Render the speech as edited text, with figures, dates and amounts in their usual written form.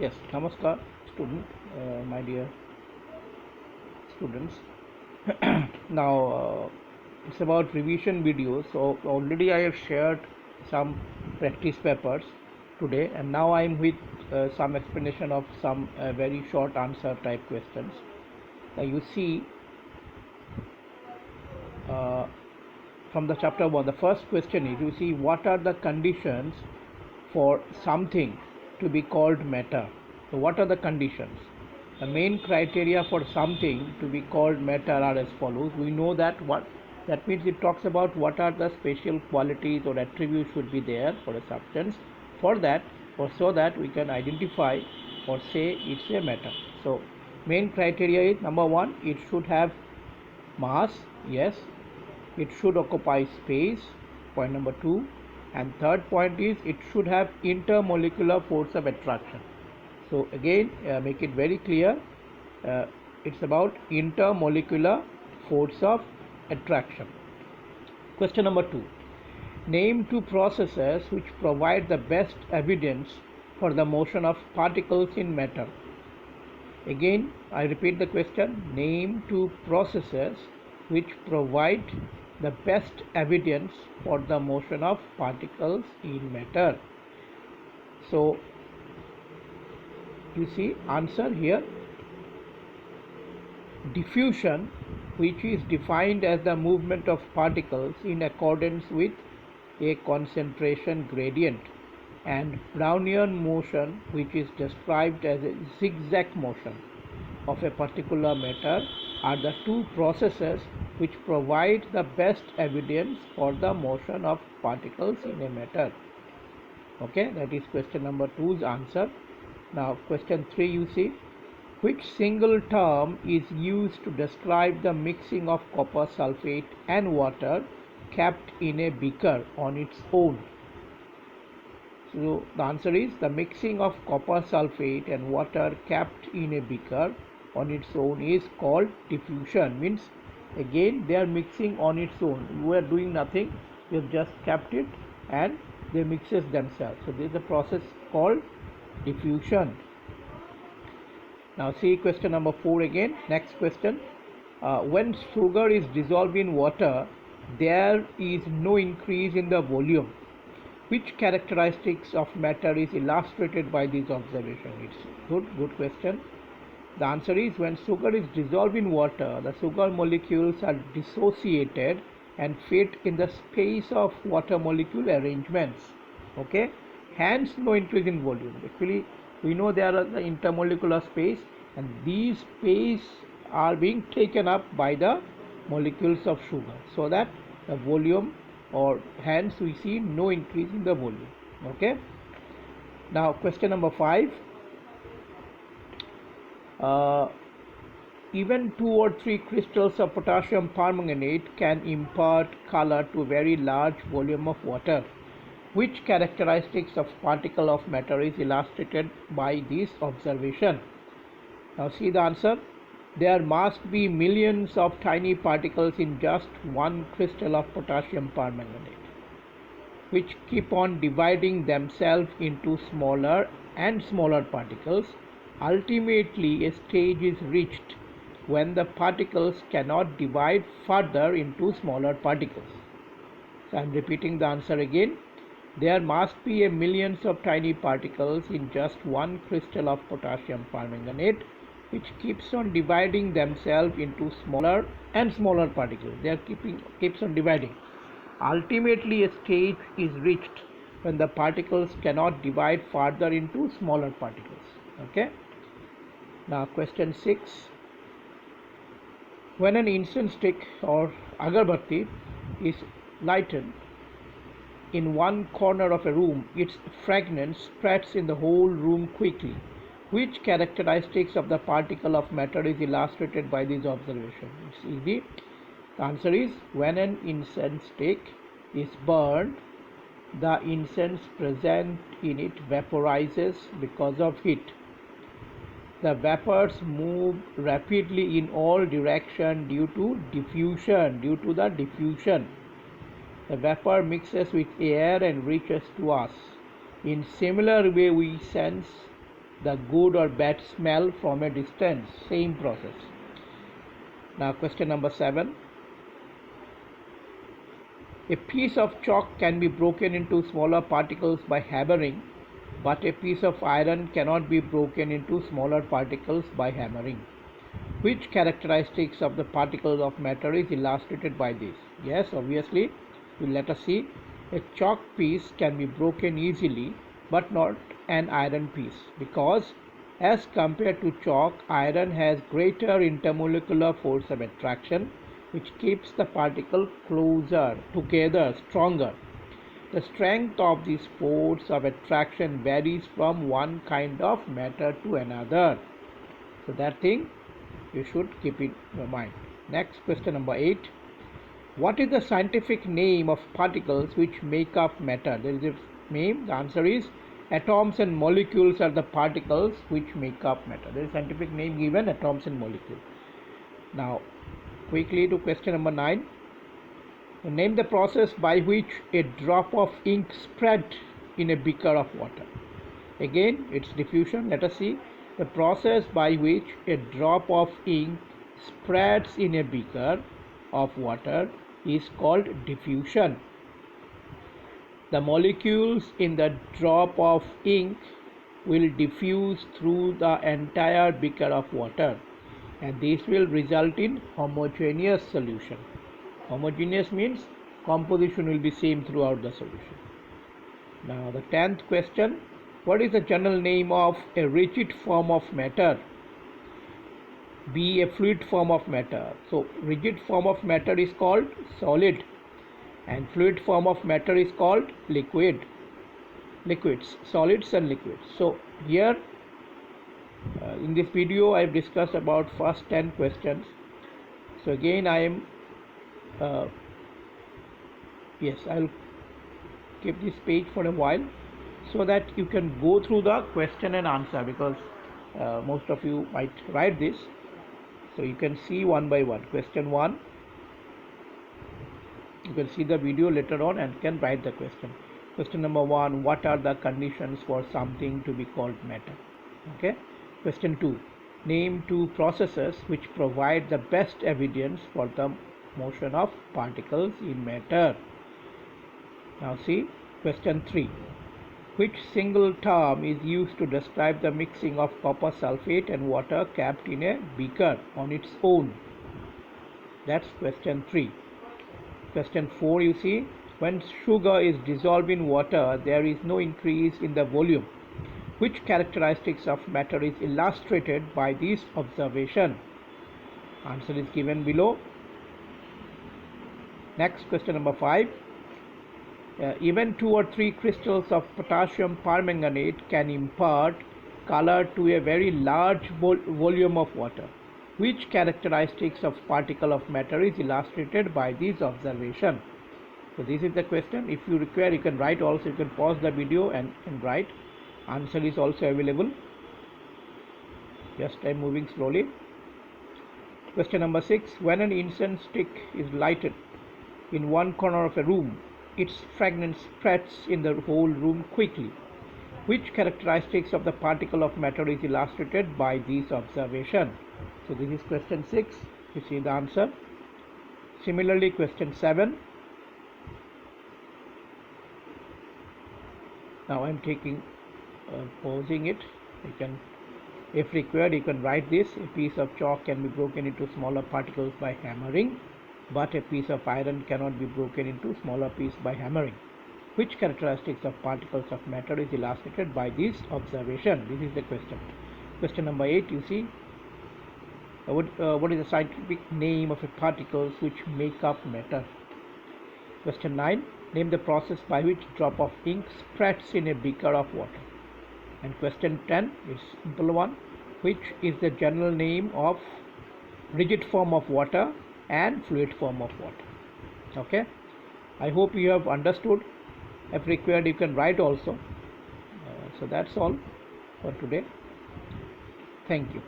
Yes, namaskar, student, my dear students. Now it's about revision videos. So already I have shared some practice papers today, and now I am with some explanation of some very short answer type questions. Now you see uh, from the chapter 1, the first question is, you see, what are the conditions for something to be called matter? So what are the conditions? The main criteria for something to be called matter are as follows. We know that means it talks about what are the special qualities or attributes should be there for a substance, for that or so that we can identify or say it's a matter. So main criteria is, number one, it should have mass. Yes, it should occupy space, point number 2, and third point is it should have intermolecular force of attraction. So again, make it very clear, uh, it's about intermolecular force of attraction. Question number 2, name two processes which provide the best evidence for the motion of particles in matter. Again, I repeat the question, name two processes which provide the best evidence for the motion of particles in matter. So you see answer here, diffusion, which is defined as the movement of particles in accordance with a concentration gradient, and Brownian motion, which is described as a zigzag motion of a particular matter, are the two processes which provide the best evidence for the motion of particles in a matter. Okay, that is question number 2's answer. Now question 3, you see, which single term is used to describe the mixing of copper sulfate and water kept in a beaker on its own? So the answer is, the mixing of copper sulfate and water kept in a beaker on its own is called diffusion. Means again they are mixing on its own. You are doing nothing. You have just kept it and they mixes themselves. So this is a process called diffusion. Now see question number 4 again. Next question. When sugar is dissolved in water, there is no increase in the volume. Which characteristics of matter is illustrated by this observation? It's good question. The answer is, when sugar is dissolved in water, the sugar molecules are dissociated and fit in the space of water molecule arrangements. Okay, hence no increase in volume. Actually, we know there are the intermolecular space, and these space are being taken up by the molecules of sugar, so that the volume, or hence we see no increase in the volume. Okay, now question number 5, even 2 or 3 crystals of potassium permanganate can impart color to a very large volume of water. Which characteristics of particle of matter is illustrated by this observation? Now see the answer. There must be millions of tiny particles in just one crystal of potassium permanganate, which keep on dividing themselves into smaller and smaller particles. Ultimately, a stage is reached when the particles cannot divide further into smaller particles. So I am repeating the answer again. There must be millions of tiny particles in just one crystal of potassium permanganate, which keeps on dividing themselves into smaller and smaller particles. They are keeps on dividing. Ultimately, a stage is reached when the particles cannot divide further into smaller particles. Okay. Now question 6. When an incense stick or agarbatti is lighted in one corner of a room, its fragrance spreads in the whole room quickly. Which characteristics of the particle of matter is illustrated by this observation? It's easy. The answer is, when an incense stick is burned, the incense present in it vaporizes because of heat. The vapors move rapidly in all directions due to diffusion. The vapor mixes with air and reaches to us. In similar way, we sense the good or bad smell from a distance. Same process. Now question number 7. A piece of chalk can be broken into smaller particles by hammering, but a piece of iron cannot be broken into smaller particles by hammering. Which characteristics of the particles of matter is illustrated by this? Yes, obviously, let us see. A chalk piece can be broken easily, but not an iron piece, because as compared to chalk, iron has greater intermolecular force of attraction, which keeps the particle closer together, stronger. The strength of this force of attraction varies from one kind of matter to another. So that thing you should keep in your mind. Next, question number 8. What is the scientific name of particles which make up matter? There is a name. The answer is atoms and molecules are the particles which make up matter. There is a scientific name given, atoms and molecules. Now, quickly to question number 9. Name the process by which a drop of ink spread in a beaker of water. Again, it's diffusion. Let us see. The process by which a drop of ink spreads in a beaker of water is called diffusion. The molecules in the drop of ink will diffuse through the entire beaker of water, and this will result in homogeneous solution. Homogeneous means composition will be same throughout the solution. Now the 10th question. What is the general name of a rigid form of matter? Be a fluid form of matter. So rigid form of matter is called solid, and fluid form of matter is called liquid. Liquids, solids and liquids. So here in this video I have discussed about first 10 questions. So again I am I'll keep this page for a while so that you can go through the question and answer, because most of you might write this, so you can see one by one. Question 1, you can see the video later on and can write the question. Question number 1, what are the conditions for something to be called matter? Okay. Question 2, name 2 processes which provide the best evidence for the motion of particles in matter. Now see question 3. Which single term is used to describe the mixing of copper sulfate and water kept in a beaker on its own? That's question 3. Question 4, you see, when sugar is dissolved in water, there is no increase in the volume. Which characteristics of matter is illustrated by this observation? Answer is given below. Next, question number 5. Even 2 or 3 crystals of potassium permanganate can impart color to a very large volume of water. Which characteristics of particle of matter is illustrated by this observation? So this is the question. If you require, you can write also. You can pause the video and write. Answer is also available. Just I'm moving slowly. Question number 6. When an incense stick is lighted in one corner of a room, its fragrance spreads in the whole room quickly. Which characteristics of the particle of matter is illustrated by this observation? So this is question 6. You see the answer. Similarly, question 7. Now I am pausing it. You can, if required, you can write this. A piece of chalk can be broken into smaller particles by hammering, but a piece of iron cannot be broken into smaller pieces by hammering. Which characteristics of particles of matter is illustrated by this observation? This is the question. Question number 8, you see, what is the scientific name of a particles which make up matter? Question 9, name the process by which drop of ink spreads in a beaker of water. And question 10 is simple one, which is the general name of rigid form of water and fluid form of water. Okay, I hope you have understood. If required, you can write also. So that's all for today. Thank you.